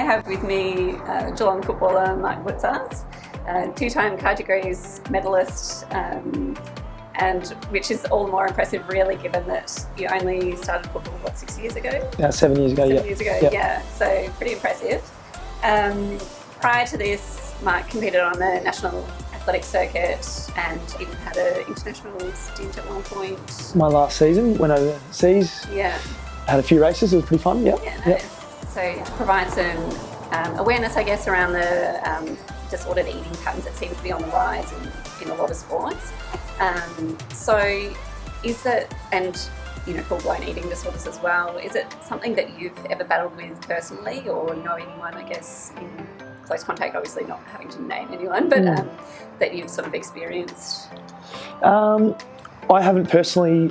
have with me Geelong footballer Mark Blicavs, two-time Car Degrees medalist, and which is all the more impressive really given that you only started football, 6 years ago? Yeah, 7 years ago, 7 years ago, yeah. So pretty impressive. Prior to this, Mark competed on the national athletic circuit and even had an international stint at one point. My last season, went overseas. Yeah. Had a few races, it was pretty fun, Yeah, nice. So to provide some awareness, I guess, around the disordered eating patterns that seem to be on the rise in a lot of sports. So is it, and full-blown eating disorders as well, is it something that you've ever battled with personally or know anyone, I guess, in close contact, obviously not having to name anyone, but that you've sort of experienced? I haven't personally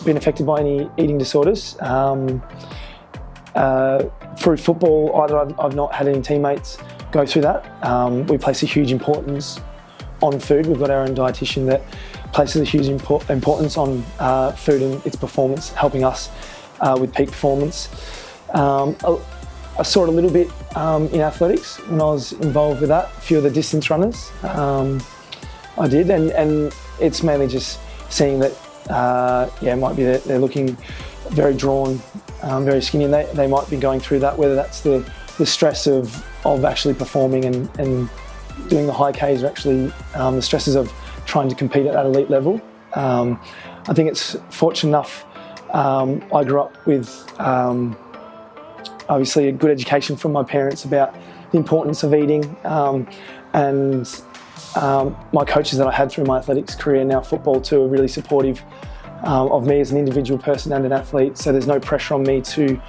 been affected by any eating disorders. Through football, either I've not had any teammates go through that. We place a huge importance on food. We've got our own dietitian that places a huge importance on food and its performance, helping us with peak performance. I saw it a little bit in athletics when I was involved with that. A few of the distance runners I did, and it's mainly just seeing that, it might be that they're looking very drawn, very skinny, and they might be going through that, whether that's the stress of actually performing and doing the high Ks, or actually the stresses of trying to compete at that elite level. I think it's fortunate enough, I grew up with obviously a good education from my parents about the importance of eating, and my coaches that I had through my athletics career, now football too, are really supportive of me as an individual person and an athlete. So there's no pressure on me to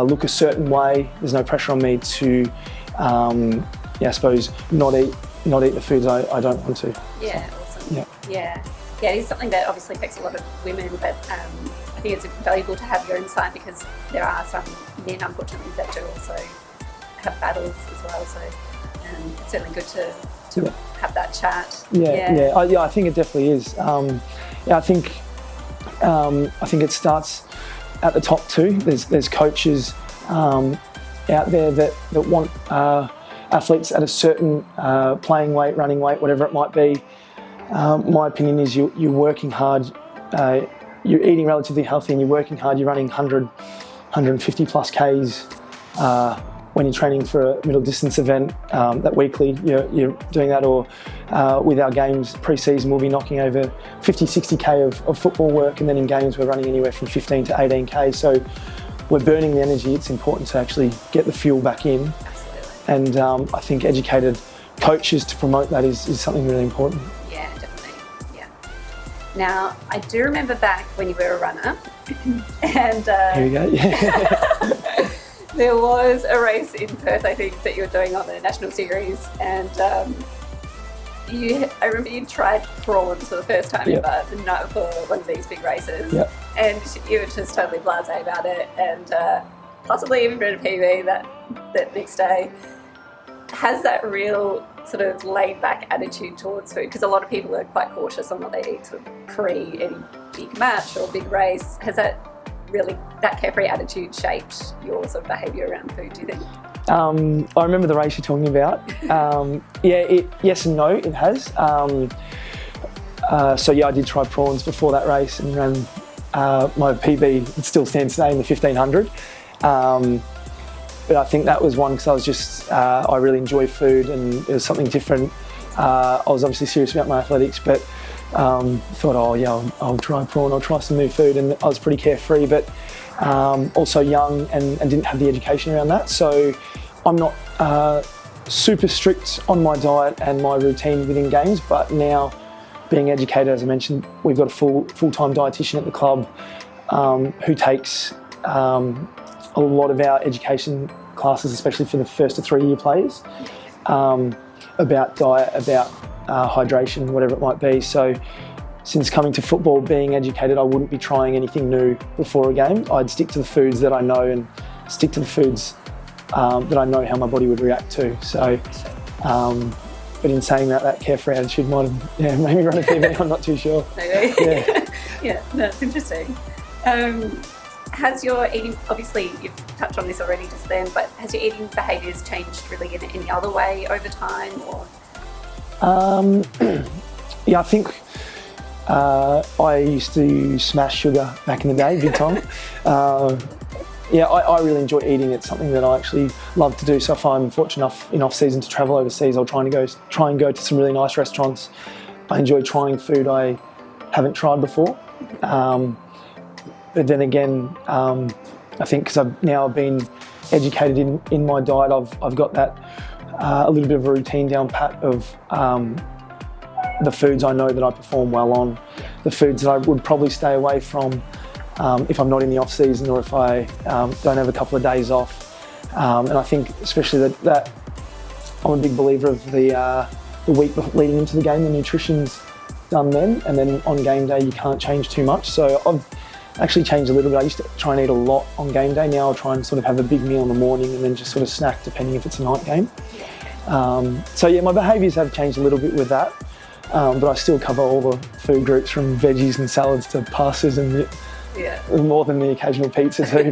look a certain way. There's no pressure on me to, I suppose, not eat the foods I don't want to. Yeah, awesome. Yeah, it is something that obviously affects a lot of women, but I think it's valuable to have your insight because there are some men, unfortunately, that do also have battles as well. So it's certainly good to have that chat. I think it definitely is. I think it starts at the top too. There's coaches out there that want athletes at a certain playing weight, running weight, whatever it might be. My opinion is you're working hard, you're eating relatively healthy and you're working hard, you're running 100, 150 plus Ks when you're training for a middle distance event, that weekly you're doing that, or with our games pre-season we'll be knocking over 50, 60K of football work, and then in games we're running anywhere from 15 to 18K. So we're burning the energy. It's important to actually get the fuel back in. Absolutely. And I think educated coaches to promote that is something really important. Yeah, definitely. Yeah. Now, I do remember back when you were a runner, and here we go. Yeah. There was a race in Perth, I think, that you were doing on the national series, and I remember you tried prawns for the first time ever the night before one of these big races, and you were just totally blasé about it, and possibly even read a PB that next day. Has that real sort of laid-back attitude towards food? Because a lot of people are quite cautious on what they eat sort of pre any big match or big race. Has that carefree attitude shaped your sort of behaviour around food, do you think? I remember the race you're talking about. Yes and no, it has. So I did try prawns before that race and ran my PB. It still stands today in the 1500. But I think that was one because I was just, I really enjoy food and it was something different. I was obviously serious about my athletics, but thought, I'll try prawn, I'll try some new food, and I was pretty carefree, but also young and didn't have the education around that. So I'm not super strict on my diet and my routine within games, but now being educated, as I mentioned, we've got a full-time dietitian at the club who takes a lot of our education classes, especially for the 1st to 3 year players, about diet, about hydration, whatever it might be. So since coming to football, being educated, I wouldn't be trying anything new before a game. I'd stick to the foods that I know and stick to the foods that I know how my body would react to. So, but in saying that carefree attitude might have made me run a PB, I'm not too sure. Maybe. Yeah, no, it's interesting. has your eating, obviously you've touched on this already just then, but has your eating behaviours changed really in any other way over time? Or? Yeah, I think I used to smash sugar back in the day, big time. Yeah, I really enjoy eating. It's something that I actually love to do. So if I'm fortunate enough in off-season to travel overseas, I'll try and go to some really nice restaurants. I enjoy trying food I haven't tried before. But then again, I think because I've now been educated in my diet, I've got that a little bit of a routine down pat of the foods I know that I perform well on, the foods that I would probably stay away from if I'm not in the off season or if I don't have a couple of days off. And I think especially that I'm a big believer of the week leading into the game, the nutrition's done then, and then on game day you can't change too much. So I've actually changed a little bit. I used to try and eat a lot on game day. Now I'll try and sort of have a big meal in the morning and then just sort of snack depending if it's a night game. So yeah, my behaviours have changed a little bit with that, but I still cover all the food groups from veggies and salads to pastas and more than the occasional pizza too.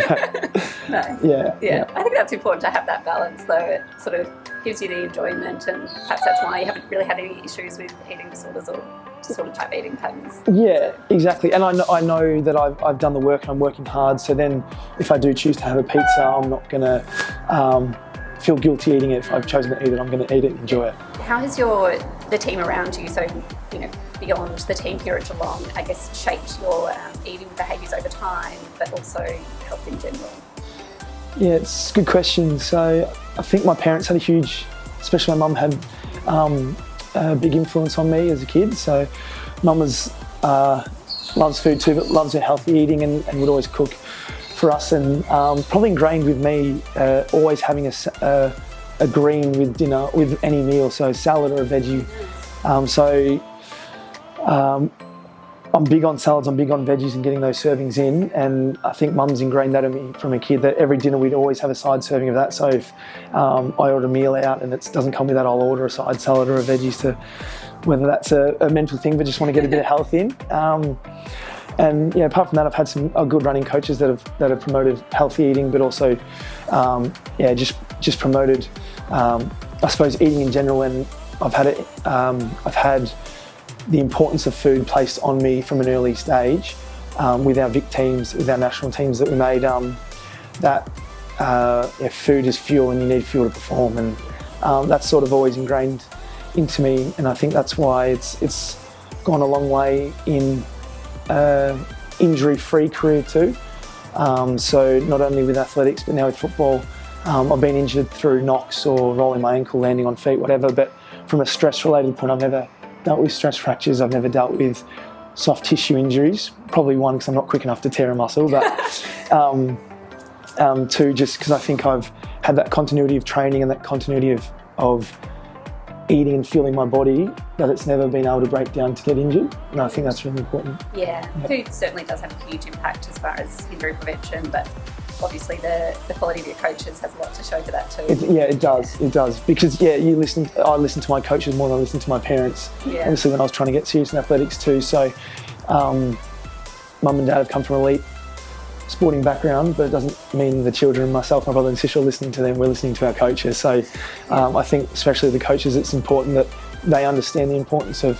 Nice. Yeah. I think that's important to have that balance though. It sort of gives you the enjoyment, and perhaps that's why you haven't really had any issues with eating disorders or sort of type eating patterns. Yeah, exactly. And I know that I've done the work and I'm working hard, so then if I do choose to have a pizza, I'm not going to feel guilty eating it. If I've chosen to eat it, I'm going to eat it and enjoy it. How has the team around you, so beyond the team here at Geelong, I guess shaped your eating behaviours over time, but also health in general? Yeah, it's a good question. So I think my parents had especially my mum had a big influence on me as a kid. So mum loves food too, but loves her healthy eating and would always cook for us, and probably ingrained with me always having a green with dinner, with any meal, so salad or a veggie. I'm big on salads, I'm big on veggies and getting those servings in, and I think mum's ingrained that in me from a kid, that every dinner we'd always have a side serving of that. So if I order a meal out and it doesn't come with that, I'll order a side salad or a veggies, to whether that's a mental thing but just want to get a bit of health in. And yeah, apart from that, I've had some good running coaches that have promoted healthy eating, but also just promoted I suppose eating in general. And I've had the importance of food placed on me from an early stage with our Vic teams, with our national teams that we made, that food is fuel and you need fuel to perform, and that's sort of always ingrained into me, and I think that's why it's gone a long way in injury-free career too. So not only with athletics but now with football, I've been injured through knocks or rolling my ankle, landing on feet, whatever, but from a stress-related point, I've never dealt with stress fractures, I've never dealt with soft tissue injuries, probably one because I'm not quick enough to tear a muscle, but two, just because I think I've had that continuity of training and that continuity of eating and fueling my body, that it's never been able to break down to get injured, and I think that's really important. Yeah, food certainly does have a huge impact as far as injury prevention, but obviously the quality of your coaches has a lot to show for that too. It does, because I listen to my coaches more than I listen to my parents. Obviously when I was trying to get serious in athletics too, so mum and dad have come from elite sporting background, but it doesn't mean the children, myself, my brother and sister, are listening to them. We're listening to our coaches. So I think especially the coaches, it's important that they understand the importance of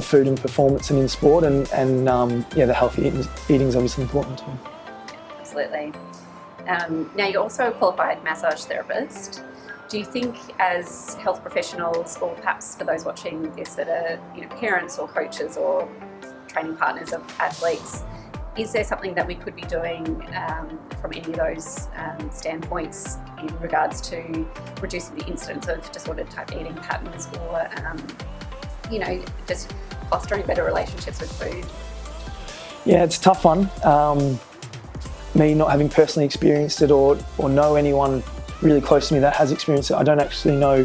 food and performance and in sport, and the healthy eating is obviously important too. Absolutely. Now you're also a qualified massage therapist. Do you think as health professionals, or perhaps for those watching this that are parents or coaches or training partners of athletes, is there something that we could be doing from any of those standpoints in regards to reducing the incidence of disordered type eating patterns, or just fostering better relationships with food? Yeah, it's a tough one. Me not having personally experienced it or know anyone really close to me that has experienced it, I don't actually know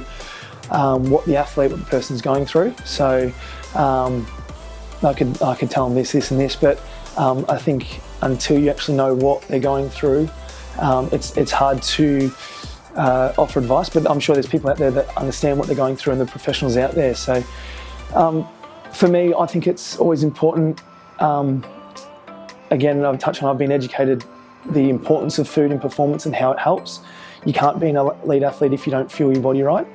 what the person's going through. So I could tell them this and this, but I think until you actually know what they're going through, it's hard to offer advice. But I'm sure there's people out there that understand what they're going through, and the professionals out there. So for me, I think it's always important. Again, I've been educated the importance of food in performance and how it helps. You can't be an elite athlete if you don't fuel your body right.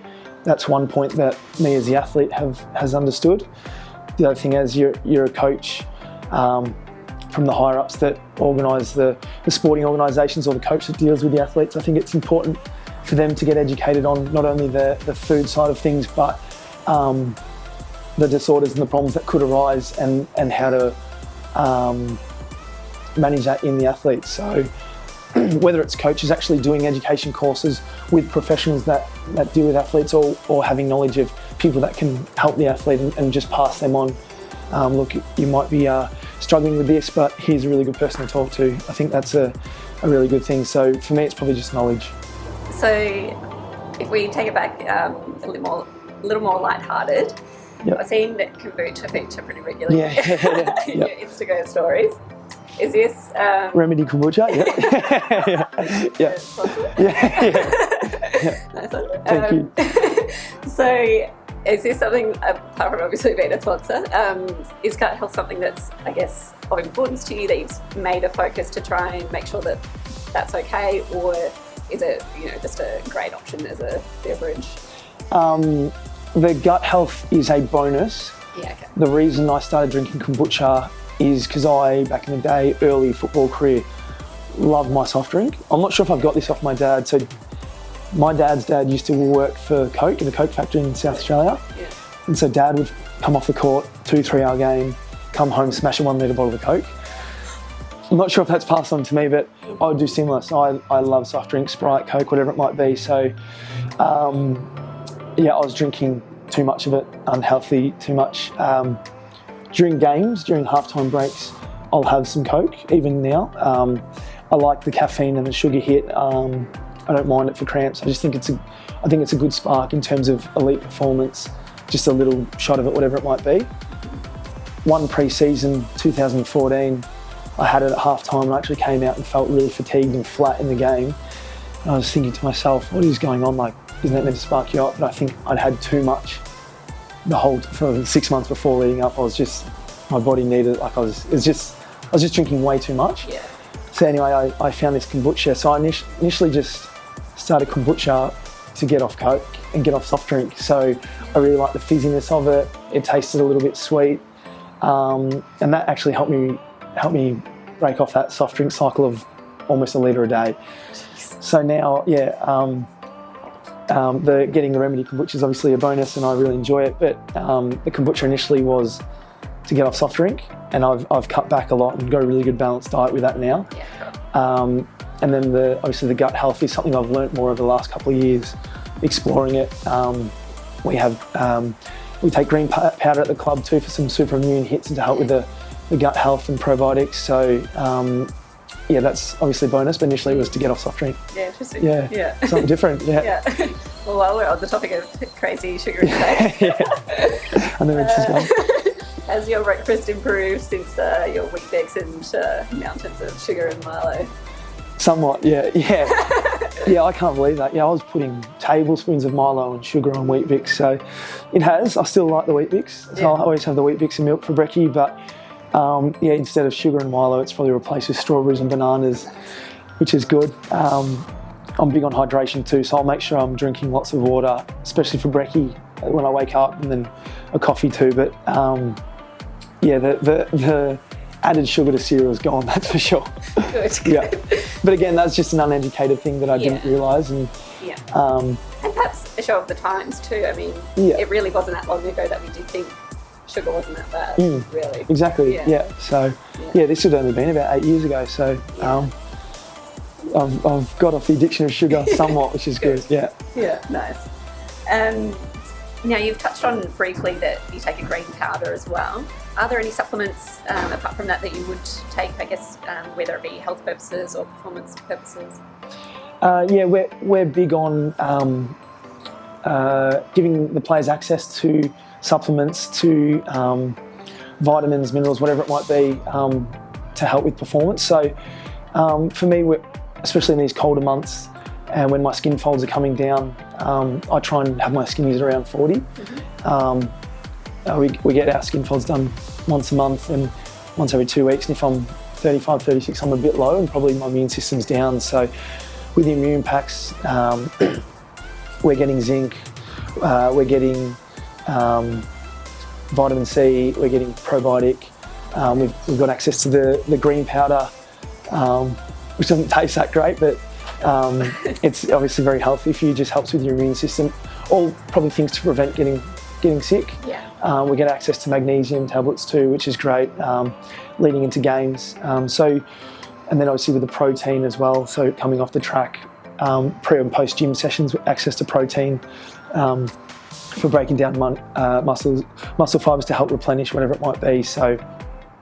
That's one point that me as the athlete has understood. The other thing is you're a coach from the higher ups that organise the sporting organisations or the coach that deals with the athletes. I think it's important for them to get educated on not only the food side of things, but the disorders and the problems that could arise and how to manage that in the athletes. So whether it's coaches actually doing education courses with professionals that deal with athletes or having knowledge of people that can help the athlete and just pass them on. Look, you might be struggling with this, but here's a really good person to talk to. I think that's a really good thing. So for me, it's probably just knowledge. So if we take it back a little more lighthearted, yep. I've seen kombucha feature pretty regularly in your Yep. Instagram stories. Is this Remedy kombucha? Yeah. Yeah. Nice one. Thank you. So is this something, apart from obviously being a sponsor, is gut health something that's, I guess, of importance to you, that you've made a focus to try and make sure that that's okay, or is it, just a great option as a beverage? The gut health is a bonus. Yeah, okay. The reason I started drinking kombucha is because I, back in the day, early football career, loved my soft drink. I'm not sure if I've got this off my dad. So my dad's dad used to work for Coke in a Coke factory in South Australia. Yeah. And so dad would come off the court, 2-3 hour game, come home, smash a 1 litre bottle of Coke. I'm not sure if that's passed on to me, but I would do similar. So I love soft drinks, Sprite, Coke, whatever it might be. So I was drinking too much of it, unhealthy, too much. During games, during halftime breaks, I'll have some Coke, even now. I like the caffeine and the sugar hit. I don't mind it for cramps. I just think it's a good spark in terms of elite performance, just a little shot of it, whatever it might be. One pre-season, 2014, I had it at halftime and I actually came out and felt really fatigued and flat in the game. And I was thinking to myself, what is going on? Like, isn't that meant to spark you up? But I think I'd had too much for 6 months before leading up. My body needed, I was just drinking way too much. Yeah. So anyway, I found this kombucha. So I initially just started kombucha to get off Coke and get off soft drink. So I really like the fizziness of it. It tasted a little bit sweet. And that actually helped me break off that soft drink cycle of almost a litre a day. So now, getting the Remedy kombucha is obviously a bonus and I really enjoy it, but the kombucha initially was to get off soft drink, and I've cut back a lot and got a really good balanced diet with that now. Yeah. And then obviously the gut health is something I've learnt more over the last couple of years, exploring it. We take green powder at the club too for some super immune hits and to help with the gut health and probiotics. So that's obviously a bonus, but initially it was to get off soft drink. Yeah, interesting. Yeah. Something different. Yeah. Well, while we're on the topic of crazy sugar intake, I know where this is going. Has your breakfast improved since your Weet-Bix and mountains of sugar and Milo? Somewhat, yeah. Yeah, I can't believe that. Yeah, I was putting tablespoons of Milo and sugar on Weet-Bix, so it has. I still like the Weet-Bix, so I always have the Weet-Bix and milk for brekkie, but instead of sugar and Milo, it's probably replaced with strawberries and bananas, which is good. I'm big on hydration too, so I'll make sure I'm drinking lots of water, especially for brekkie when I wake up, and then a coffee too. But the added sugar to cereal is gone, that's for sure. Good. Yeah. But again, that's just an uneducated thing that I didn't realise. And and perhaps a show of the times too. I mean, it really wasn't that long ago that we did think sugar wasn't that bad, really. Exactly, yeah. So, this had only been about 8 years ago. So, I've got off the addiction of sugar somewhat, which is good. Yeah. Yeah, nice. Now, you've touched on briefly that you take a green powder as well. Are there any supplements apart from that you would take, I guess, whether it be health purposes or performance purposes? We're big on giving the players access to supplements, to vitamins, minerals, whatever it might be, to help with performance. So for me, especially in these colder months, and when my skin folds are coming down, I try and have my skinnies around 40. We get our skin folds done once a month and once every 2 weeks. And if I'm 35, 36, I'm a bit low and probably my immune system's down. So with the immune packs, we're getting zinc, we're getting vitamin C, we're getting probiotic. We've got access to the green powder, which doesn't taste that great, but it's obviously very healthy for you, just helps with your immune system. All probably things to prevent getting sick. Yeah. We get access to magnesium tablets too, which is great, leading into games. And then obviously with the protein as well, so coming off the track, pre and post gym sessions, access to protein for breaking down muscle fibres to help replenish whatever it might be. So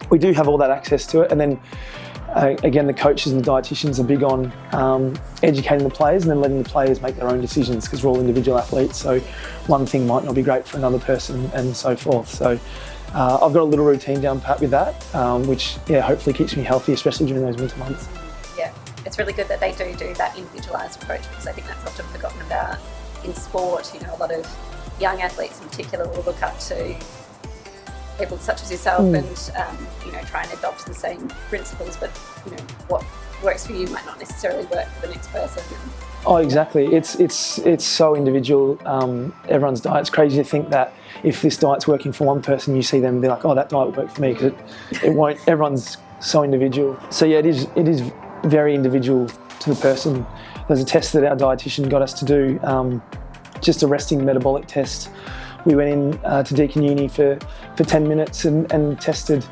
we do have all that access to it. And then again, the coaches and the dietitians are big on educating the players and then letting the players make their own decisions, because we're all individual athletes. So one thing might not be great for another person and so forth. So I've got a little routine down pat with that, which hopefully keeps me healthy, especially during those winter months. Yeah, it's really good that they do that individualised approach, because I think that's often forgotten about in sport. A lot of young athletes in particular will look up to people such as yourself and try and adopt the same principles, but what works for you might not necessarily work for the next person. Oh, exactly. It's so individual. Everyone's diet's crazy to think that if this diet's working for one person, you see them and be like, oh, that diet will work for me, because it won't. Everyone's so individual. So yeah, it is very individual to the person. There's a test that our dietitian got us to do, just a resting metabolic test. We went in to Deakin Uni for 10 minutes and tested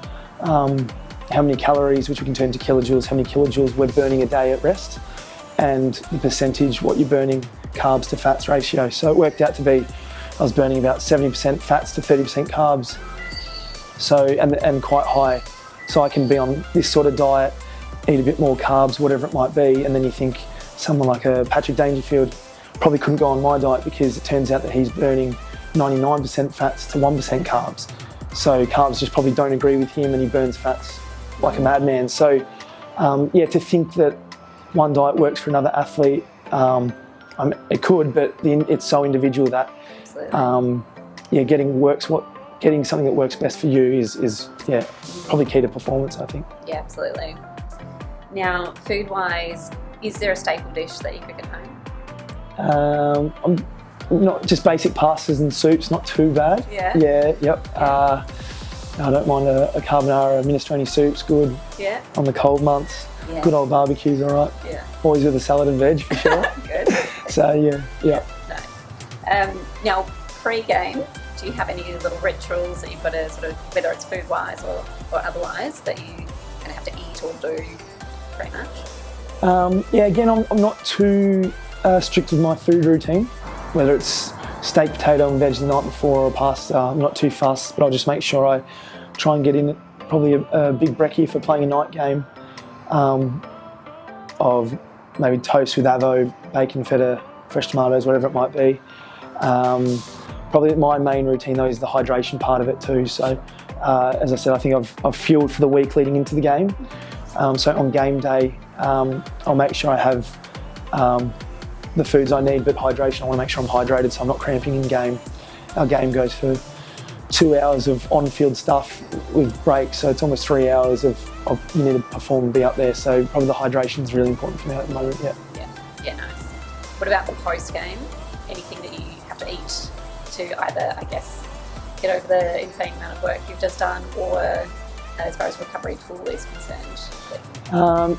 how many calories, which we can turn to kilojoules, how many kilojoules we're burning a day at rest, and the percentage, what you're burning, carbs to fats ratio. So it worked out to be, I was burning about 70% fats to 30% carbs. So, and quite high. So I can be on this sort of diet, eat a bit more carbs, whatever it might be, and then you think someone like a Patrick Dangerfield probably couldn't go on my diet, because it turns out that he's burning 99% fats to 1% carbs. So carbs just probably don't agree with him, and he burns fats like a madman. So to think that one diet works for another athlete, it could, but it's so individual that getting something that works best for you is probably key to performance, I think. Yeah, absolutely. Now, food-wise, is there a staple dish that you cook at home? I'm not just basic pastas and soups, not too bad. Yeah. Yeah. Yep. I don't mind a carbonara, a minestrone soup's good. Yeah. On the cold months. Yeah. Good old barbecue's all right. Yeah. Always with a salad and veg for sure. Good. So yeah. Nice. Now, pre-game, do you have any little rituals that you've got to sort of, whether it's food-wise or otherwise, that you're going to have to eat or do pretty much? Again, I'm not too strict with my food routine. Whether it's steak, potato and veg the night before or pasta, I'm not too fussed, but I'll just make sure I try and get in probably a big brekkie for playing a night game, of maybe toast with avo, bacon, feta, fresh tomatoes, whatever it might be. Probably my main routine though is the hydration part of it too. So as I said, I think I've fueled for the week leading into the game. So on game day, I'll make sure I have the foods I need, but hydration, I want to make sure I'm hydrated so I'm not cramping in game. Our game goes for 2 hours of on-field stuff with breaks, so it's almost 3 hours of you need to perform and be up there. So probably the hydration is really important for me at the moment. Yeah, nice. What about the post-game? Anything that you have to eat to either, I guess, get over the insane amount of work you've just done, or as far as recovery tool is concerned?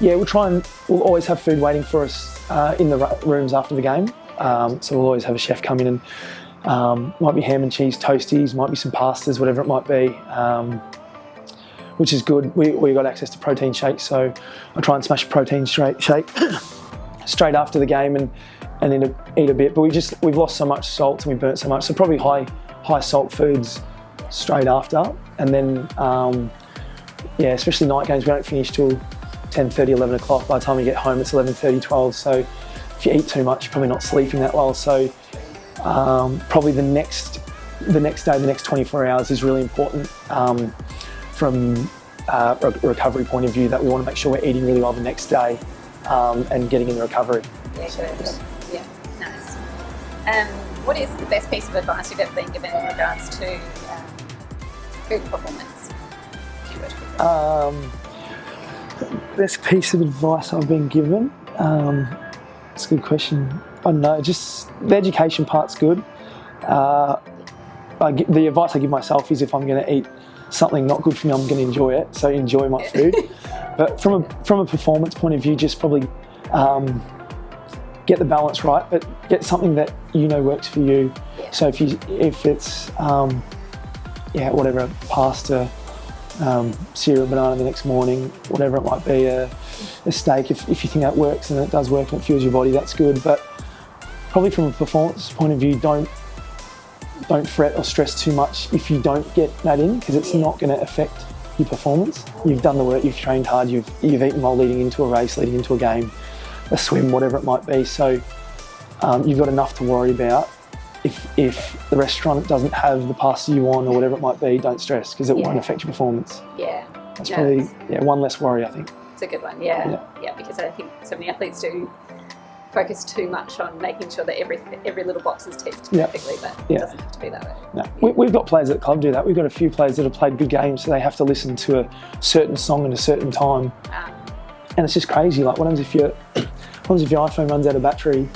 We'll always have food waiting for us in the rooms after the game. So we'll always have a chef come in and might be ham and cheese toasties, might be some pastas, whatever it might be, which is good. We got access to protein shakes, so I try and smash a protein shake straight after the game and eat a bit. But we've lost so much salt and we burnt so much, so probably high salt foods straight after, and then especially night games, we don't finish till 10:30, 11 o'clock. By the time you get home, it's 11:30, 12. So if you eat too much, you're probably not sleeping that well. So probably the next day, the next 24 hours is really important from a recovery point of view, that we want to make sure we're eating really well the next day and getting in the recovery. Yeah, good. Yeah, nice. What is the best piece of advice you've ever been given in regards to food performance? best piece of advice I've been given? That's a good question. I don't know, just the education part's good. The advice I give myself is if I'm going to eat something not good for me, I'm going to enjoy it. So enjoy my food. But from a performance point of view, just probably get the balance right, but get something that you know works for you. Yeah. So if it's whatever, pasta, cereal, banana the next morning, whatever it might be, a steak, if you think that works and it does work and it fuels your body, that's good. But probably from a performance point of view, don't fret or stress too much if you don't get that in, because it's not going to affect your performance. You've done the work, you've trained hard, you've eaten well leading into a race, leading into a game, a swim, whatever it might be. So you've got enough to worry about. If the restaurant doesn't have the pasta you want or whatever it might be, don't stress, because it won't affect your performance. Yeah. That's probably one less worry, I think. It's a good one, yeah, because I think so many athletes do focus too much on making sure that every little box is ticked perfectly, but it doesn't have to be that way. No. We've got players at the club do that. We've got a few players that have played good games, so they have to listen to a certain song at a certain time. And it's just crazy. Like, what happens if your iPhone runs out of battery?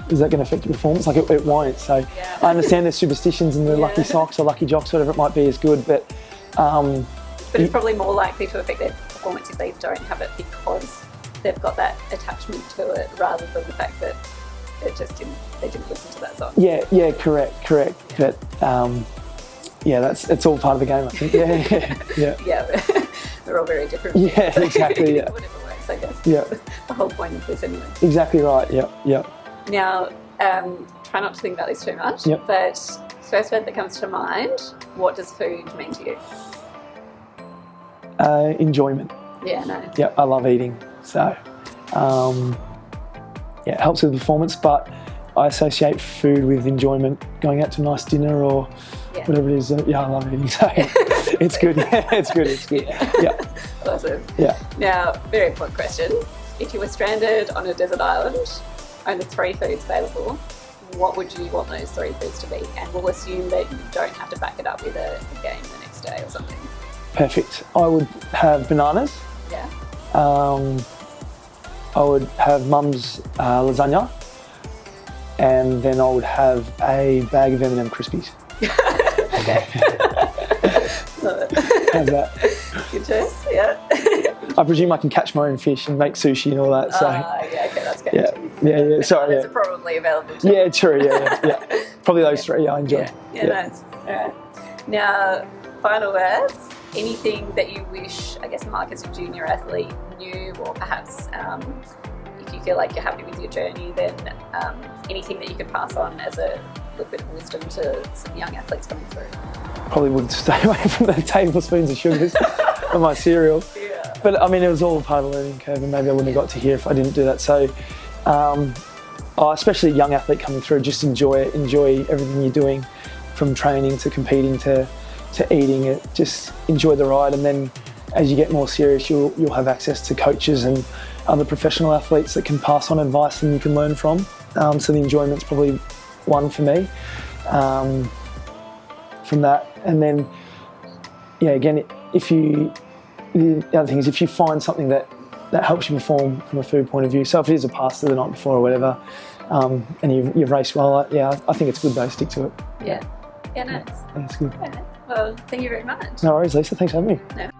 Is that going to affect your performance? Like, it won't. So I understand there's superstitions and the lucky socks or lucky jocks, whatever it might be, is good, but it's probably more likely to affect their performance if they don't have it because they've got that attachment to it, rather than the fact that they didn't listen to that song. Yeah, correct. But it's all part of the game, I think. Yeah. We're all very different. Yeah, exactly. Yeah. Whatever works, I guess. Yeah. The whole point of this, anyway. Exactly right. Yeah. Now, try not to think about this too much. Yep. But first word that comes to mind: what does food mean to you? Enjoyment. Yeah, nice. Yeah, I love eating. So, it helps with performance, but I associate food with enjoyment, going out to a nice dinner or whatever it is. I love eating, so it's good. It's good. Yeah. Awesome. Yeah. Now, very important question. If you were stranded on a desert island, only 3 foods available, what would you want those 3 foods to be? And we'll assume that you don't have to back it up with a game the next day or something. Perfect. I would have bananas. Yeah. I would have Mum's lasagna, and then I would have a bag of M&M Crispies. Okay. Love it. How's that? Good choice, yeah. I presume I can catch my own fish and make sushi and all that. So okay, that's good. Yeah. Sorry. It's probably available too. Yeah, true. Yeah. Probably those 3. I enjoy. Yeah, nice. All right. Now, final words. Anything that you wish, I guess, Mark as a junior athlete knew, or perhaps if you feel like you're happy with your journey, then anything that you could pass on as a little bit of wisdom to some young athletes coming through? Probably would stay away from the tablespoons of sugars on my cereal. Yeah. But I mean, it was all part of the learning curve, and maybe I wouldn't have got to here if I didn't do that. So, especially a young athlete coming through, just enjoy everything you're doing, from training to competing to eating it. Just enjoy the ride, and then as you get more serious, you'll have access to coaches and other professional athletes that can pass on advice and you can learn from. So the enjoyment's probably one for me from that. And then, again, the other thing is if you find something that helps you perform from a food point of view, so if it is a pasta the night before or whatever, and you've raced well, I think it's good though, stick to it. Yeah, nice. That's good. Yeah. Well, thank you very much. No worries, Lisa. Thanks for having me. No